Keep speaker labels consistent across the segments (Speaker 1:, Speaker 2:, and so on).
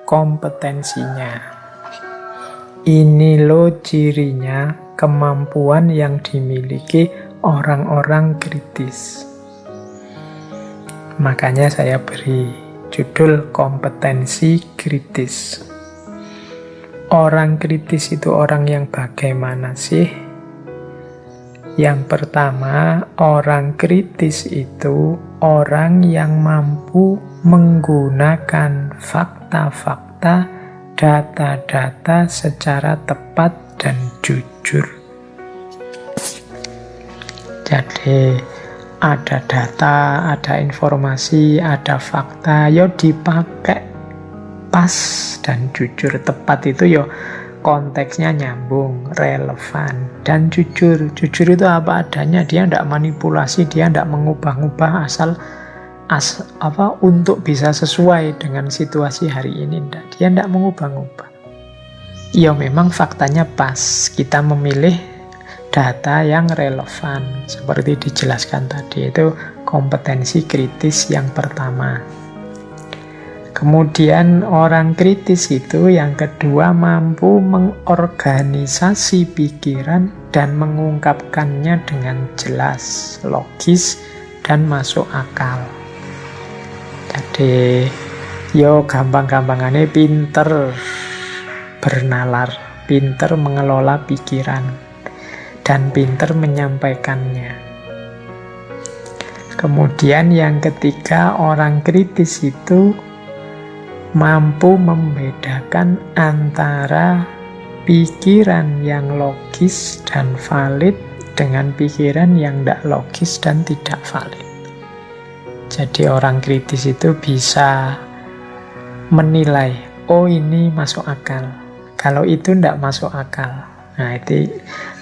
Speaker 1: kompetensinya. Ini loh cirinya kemampuan yang dimiliki orang-orang kritis. Makanya saya beri judul kompetensi kritis. Orang kritis itu orang yang bagaimana sih? Yang pertama, orang kritis itu orang yang mampu menggunakan fakta-fakta, data-data secara tepat dan jujur. Jadi, ada data, ada informasi, ada fakta, ya dipakai pas dan jujur. Tepat itu ya konteksnya nyambung, relevan, dan jujur. Jujur itu apa adanya, dia tidak manipulasi, dia tidak mengubah-ubah untuk bisa sesuai dengan situasi hari ini. Dia tidak mengubah-ubah. Ya memang faktanya pas, kita memilih data yang relevan. Seperti dijelaskan tadi, itu kompetensi kritis yang pertama. Kemudian orang kritis itu yang kedua mampu mengorganisasi pikiran dan mengungkapkannya dengan jelas, logis, dan masuk akal. Jadi, yo gampang-gampangannya pinter bernalar, pinter mengelola pikiran, dan pinter menyampaikannya. Kemudian yang ketiga, orang kritis itu mampu membedakan antara pikiran yang logis dan valid dengan pikiran yang tidak logis dan tidak valid. Jadi orang kritis itu bisa menilai, oh ini masuk akal, kalau itu tidak masuk akal. Nah itu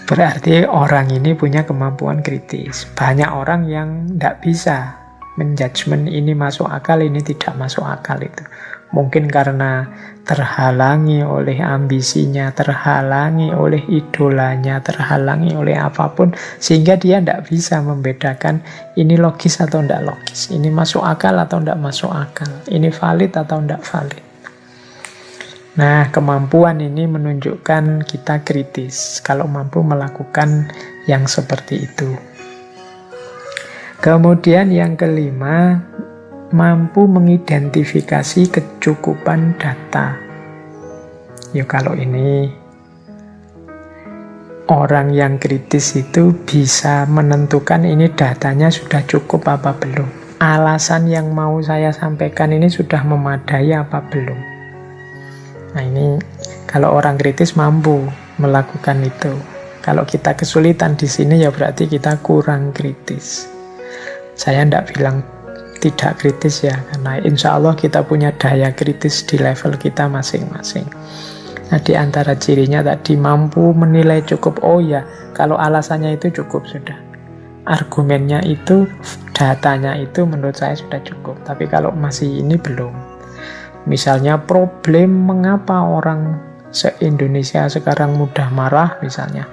Speaker 1: berarti orang ini punya kemampuan kritis. Banyak orang yang tidak bisa menjudgment ini masuk akal, ini tidak masuk akal itu. Mungkin karena terhalangi oleh ambisinya, terhalangi oleh idolanya, terhalangi oleh apapun, sehingga dia tidak bisa membedakan ini logis atau tidak logis, ini masuk akal atau tidak masuk akal, ini valid atau tidak valid. Nah, kemampuan ini menunjukkan kita kritis, kalau mampu melakukan yang seperti itu. Kemudian yang kelima, mampu mengidentifikasi kecukupan data. Ya kalau ini orang yang kritis itu bisa menentukan ini datanya sudah cukup apa belum. Alasan yang mau saya sampaikan ini sudah memadai apa belum. Nah ini kalau orang kritis mampu melakukan itu. Kalau kita kesulitan di sini ya berarti kita kurang kritis. Saya tidak bilang tidak kritis ya, karena insya Allah kita punya daya kritis di level kita masing-masing. Nah di antara cirinya tadi mampu menilai cukup, oh ya kalau alasannya itu cukup sudah, argumennya itu, datanya itu menurut saya sudah cukup. Tapi kalau masih ini belum, misalnya problem mengapa orang se-Indonesia sekarang mudah marah misalnya,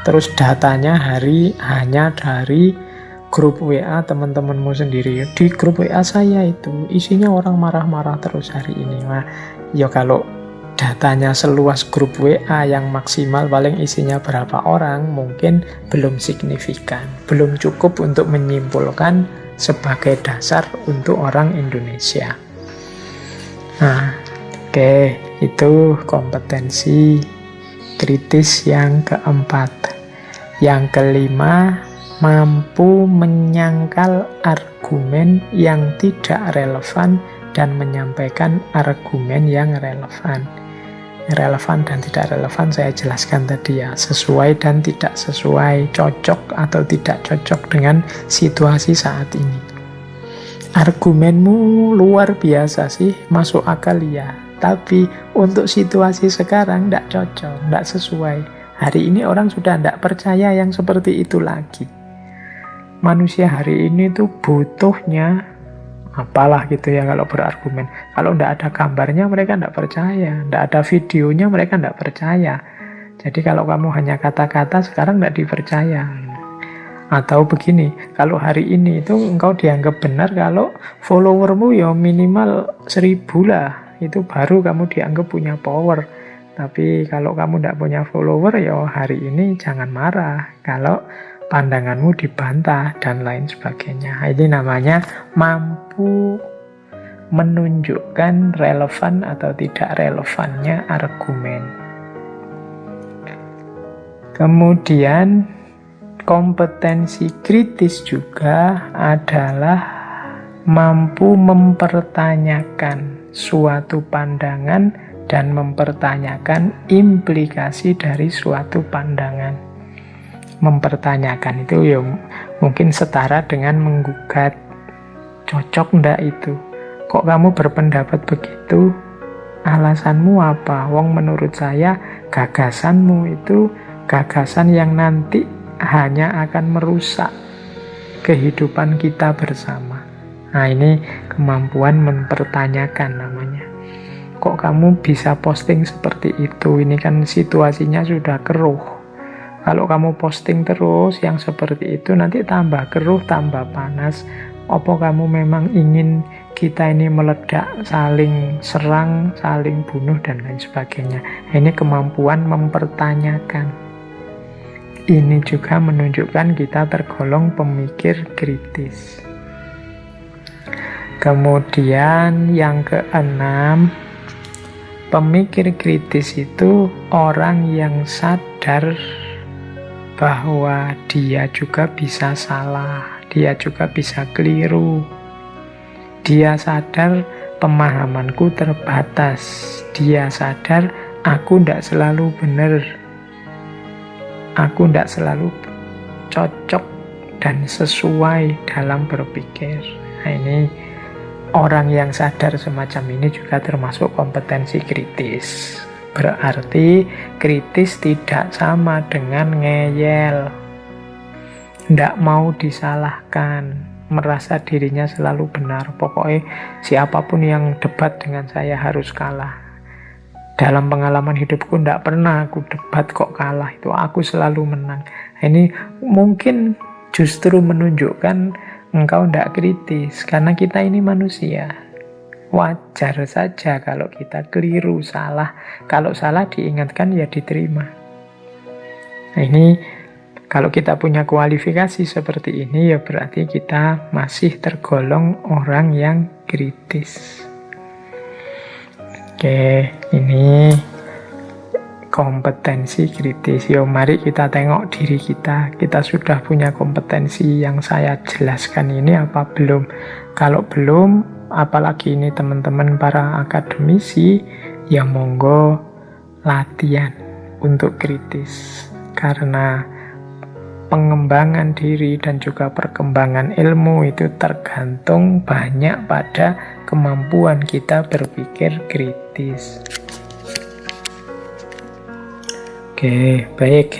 Speaker 1: terus datanya hanya dari grup WA teman-temanmu sendiri. Di grup WA saya itu isinya orang marah-marah terus hari ini. Nah, ya kalau datanya seluas grup WA yang maksimal paling isinya berapa orang, mungkin belum signifikan, belum cukup untuk menyimpulkan sebagai dasar untuk orang Indonesia. Nah, oke, itu kompetensi kritis yang keempat. Yang kelima, mampu menyangkal argumen yang tidak relevan dan menyampaikan argumen yang relevan. Relevan dan tidak relevan saya jelaskan tadi ya, sesuai dan tidak sesuai, cocok atau tidak cocok dengan situasi saat ini. Argumenmu luar biasa sih, masuk akal ya, tapi untuk situasi sekarang tidak cocok, tidak sesuai. Hari ini orang sudah tidak percaya yang seperti itu lagi. Manusia hari ini tuh butuhnya apalah gitu ya kalau berargumen. Kalau tidak ada gambarnya mereka tidak percaya, tidak ada videonya mereka tidak percaya. Jadi kalau kamu hanya kata-kata sekarang tidak dipercaya. Atau begini, kalau hari ini itu engkau dianggap benar kalau followermu ya minimal 1000 lah. itu baru kamu dianggap punya power. Tapi kalau kamu tidak punya follower, ya hari ini jangan marah kalau pandanganmu dibantah dan lain sebagainya. Ini namanya mampu menunjukkan relevan atau tidak relevannya argumen. Kemudian kompetensi kritis juga adalah mampu mempertanyakan suatu pandangan dan mempertanyakan implikasi dari suatu pandangan. Mempertanyakan itu ya mungkin setara dengan menggugat. Cocok ndak itu? Kok kamu berpendapat begitu? Alasanmu apa? Wong menurut saya gagasanmu itu gagasan yang nanti hanya akan merusak kehidupan kita bersama. Nah, ini kemampuan mempertanyakan namanya. Kok kamu bisa posting seperti itu? Ini kan situasinya sudah keruh. Kalau kamu posting terus yang seperti itu, nanti tambah keruh, tambah panas. Apa kamu memang ingin kita ini meledak, saling serang, saling bunuh, dan lain sebagainya? Ini kemampuan mempertanyakan. Ini juga menunjukkan kita tergolong pemikir kritis. Kemudian yang keenam, pemikir kritis itu orang yang sadar bahwa dia juga bisa salah, dia juga bisa keliru. Dia sadar pemahamanku terbatas, dia sadar aku tidak selalu benar, aku tidak selalu cocok dan sesuai dalam berpikir. Nah, ini orang yang sadar semacam ini juga termasuk kompetensi kritis. Berarti kritis tidak sama dengan ngeyel, tidak mau disalahkan, merasa dirinya selalu benar. Pokoknya siapapun yang debat dengan saya harus kalah. Dalam pengalaman hidupku tidak pernah aku debat kok kalah, itu aku selalu menang. Ini mungkin justru menunjukkan engkau tidak kritis, karena kita ini manusia. Wajar saja kalau kita keliru, salah. Kalau salah diingatkan ya diterima. Nah, ini kalau kita punya kualifikasi seperti ini, ya berarti kita masih tergolong orang yang kritis. Oke, ini kompetensi kritis. Yo, mari kita tengok diri kita. Kita sudah punya kompetensi yang saya jelaskan ini apa belum? Kalau belum, apalagi ini teman-teman para akademisi, ya monggo latihan untuk kritis. Karena pengembangan diri dan juga perkembangan ilmu itu tergantung banyak pada kemampuan kita berpikir kritis. Oke, baik.